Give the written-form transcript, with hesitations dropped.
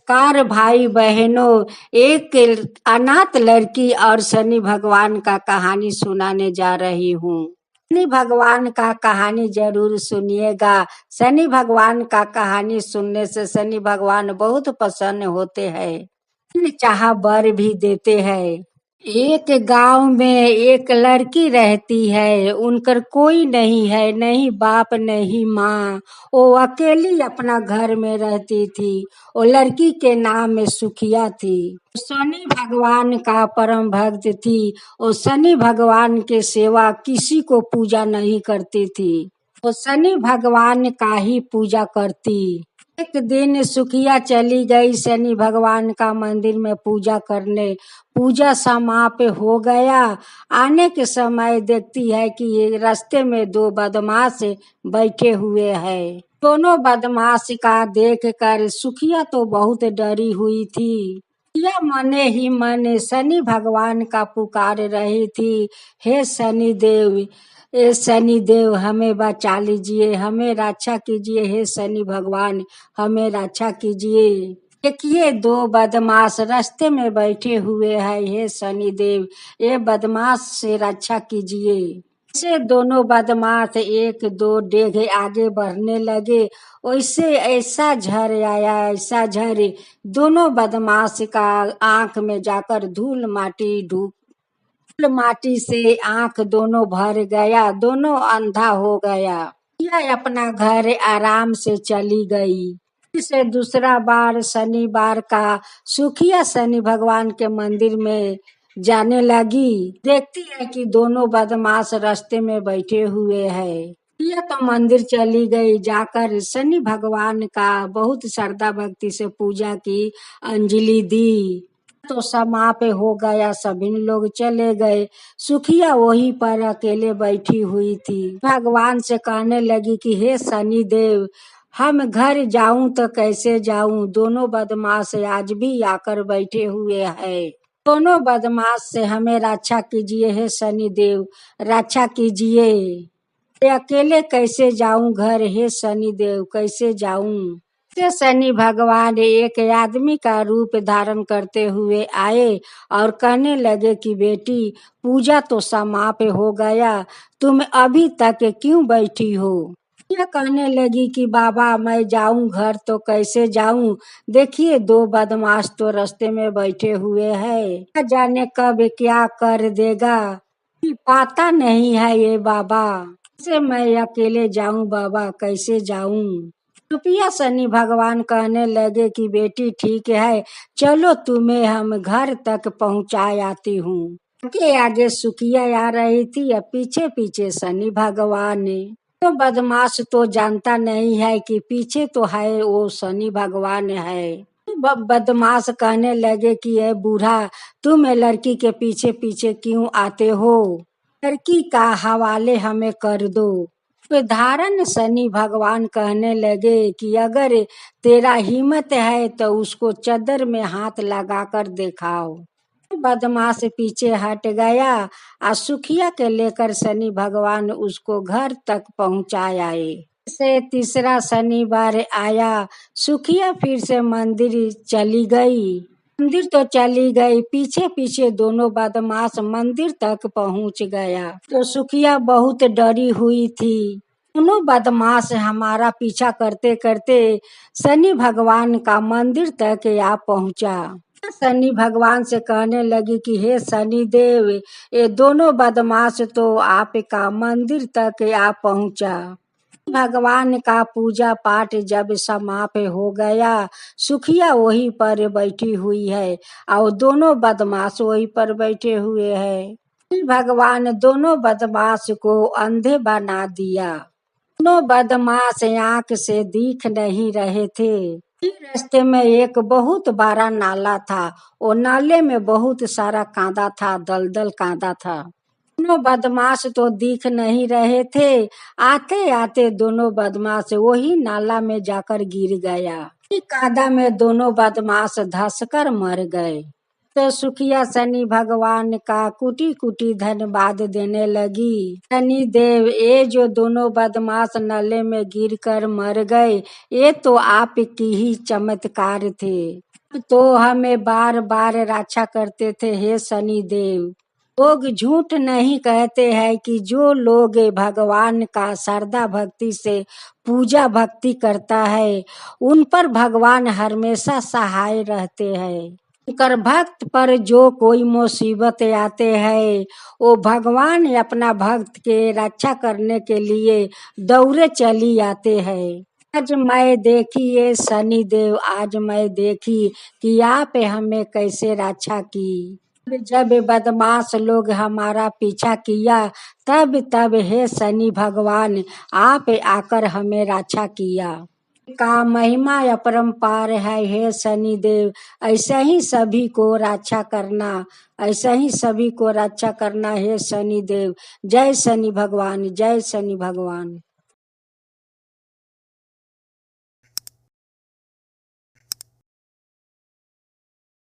Car भाई बहनों, एक अनाथ लड़की और शनि भगवान का कहानी सुनाने जा रही हूँ। शनि भगवान का कहानी जरूर सुनिएगा। शनि भगवान का कहानी सुनने से शनि भगवान बहुत प्रसन्न होते हैं, चाह वर भी देते हैं। एक गांव में एक लड़की रहती है। उनकर कोई नहीं है, नहीं बाप नहीं माँ। वो अकेली अपना घर में रहती थी। वो लड़की के नाम में सुखिया थी। शनि भगवान का परम भक्त थी। वो शनि भगवान के सेवा किसी को पूजा नहीं करती थी। वो शनि भगवान का ही पूजा करती। एक दिन सुखिया चली गई शनि भगवान का मंदिर में पूजा करने। पूजा समाप्त हो गया। आने के समय देखती है कि ये रास्ते में दो बदमाश बैठे हुए हैं। दोनों बदमाश का देख कर सुखिया तो बहुत डरी हुई थी। सुखिया मने ही मने शनि भगवान का पुकार रही थी, हे शनि देव, ए शनि देव हमें बचा लीजिए, हमें रक्षा कीजिए, हे शनि भगवान हमें रक्षा कीजिए। देखिए दो बदमाश रास्ते में बैठे हुए हैं, हे शनि देव ये बदमाश से रक्षा कीजिए। से दोनों बदमाश एक दो डेग आगे बढ़ने लगे। वैसे ऐसा झर आया, ऐसा झर दोनों बदमाश का आंख में जाकर धूल माटी से आंख दोनों भर गया, दोनों अंधा हो गया। यह अपना घर आराम से चली गई। से दूसरा बार शनिवार का सुखिया शनि भगवान के मंदिर में जाने लगी। देखती है कि दोनों बदमाश रास्ते में बैठे हुए हैं। यह तो मंदिर चली गई। जाकर शनि भगवान का बहुत श्रद्धा भक्ति से पूजा की, अंजलि दी। तो समाप्त हो गया, सभी लोग चले गए। सुखिया वहीं पर अकेले बैठी हुई थी। भगवान से कहने लगी कि हे शनि देव हम घर जाऊं तो कैसे जाऊं, दोनों बदमाश आज भी आकर बैठे हुए हैं। दोनों बदमाश से हमें रक्षा कीजिए, हे शनि देव रक्षा कीजिए। अकेले कैसे जाऊं घर, हे शनि देव कैसे जाऊं। शनि भगवान एक आदमी का रूप धारण करते हुए आए और कहने लगे कि बेटी पूजा तो समाप्त हो गया, तुम अभी तक क्यों बैठी हो। यह कहने लगी कि बाबा मैं जाऊं घर तो कैसे जाऊं, देखिए दो बदमाश तो रास्ते में बैठे हुए हैं, न जाने कब क्या कर देगा, पता नहीं है ये बाबा, कैसे मैं अकेले जाऊं बाबा कैसे जाऊं। रुपया शनि भगवान कहने लगे कि बेटी ठीक है, चलो तुम्हें हम घर तक पहुंचा आती हूँ। आगे आगे सुखिया आ रही थी या पीछे पीछे शनि भगवान। तो बदमाश तो जानता नहीं है कि पीछे तो है वो शनि भगवान है। बदमाश कहने लगे कि ये बूढ़ा तुम लड़की के पीछे पीछे क्यों आते हो, लड़की का हवाले हमें कर दो। धारण शनि भगवान कहने लगे कि अगर तेरा हिम्मत है तो उसको चादर में हाथ लगाकर दिखाओ। बदमाश पीछे हट गया और सुखिया के लेकर शनि भगवान उसको घर तक पहुंचाए। से तीसरा शनिवार आया, सुखिया फिर से मंदिर चली गई। मंदिर तो चली गई, पीछे पीछे दोनों बदमाश मंदिर तक पहुंच गया। तो सुखिया बहुत डरी हुई थी। दोनों बदमाश हमारा पीछा करते करते शनि भगवान का मंदिर तक आ पहुंचा। शनि भगवान से कहने लगी कि हे शनि देव ये दोनों बदमाश तो आपका मंदिर तक आ पहुंचा। भगवान का पूजा पाठ जब समाप्त हो गया, सुखिया वहीं पर बैठी हुई है और दोनों बदमाश वहीं पर बैठे हुए हैं। भगवान दोनों बदमाश को अंधे बना दिया। दोनों बदमाश आंख से दिख नहीं रहे थे। रास्ते में एक बहुत बड़ा नाला था। वो नाले में बहुत सारा कांदा था, दलदल कांदा था। दोनों बदमाश तो दिख नहीं रहे थे। आते आते दोनों बदमाश वही नाला में जाकर गिर गया। कांदा में दोनों बदमाश धंसकर मर गए। तो सुखिया शनि भगवान का कुटी कुटी धन्यवाद देने लगी। शनि देव ये जो दोनों बदमाश नाले में गिरकर मर गए ये तो आपकी ही चमत्कार थे। तो हमें बार बार रक्षा करते थे हे शनि देव। लोग झूठ नहीं कहते हैं कि जो लोग भगवान का श्रद्धा भक्ति से पूजा भक्ति करता है उन पर भगवान हमेशा सहाय रहते हैं। कर भक्त पर जो कोई मुसीबत आते हैं वो भगवान अपना भक्त के रक्षा करने के लिए दौड़े चली आते हैं। आज मैं देखी ये शनि देव, आज मैं देखी कि आप हमें कैसे रक्षा की। जब बदमाश लोग हमारा पीछा किया तब तब हे शनि भगवान आप आकर हमें रक्षा किया। का महिमा अपरंपार है हे शनि देव, ऐसा ही सभी को रक्षा करना, ऐसा ही सभी को रक्षा करना हे शनि देव। जय शनि भगवान, जय शनि भगवान।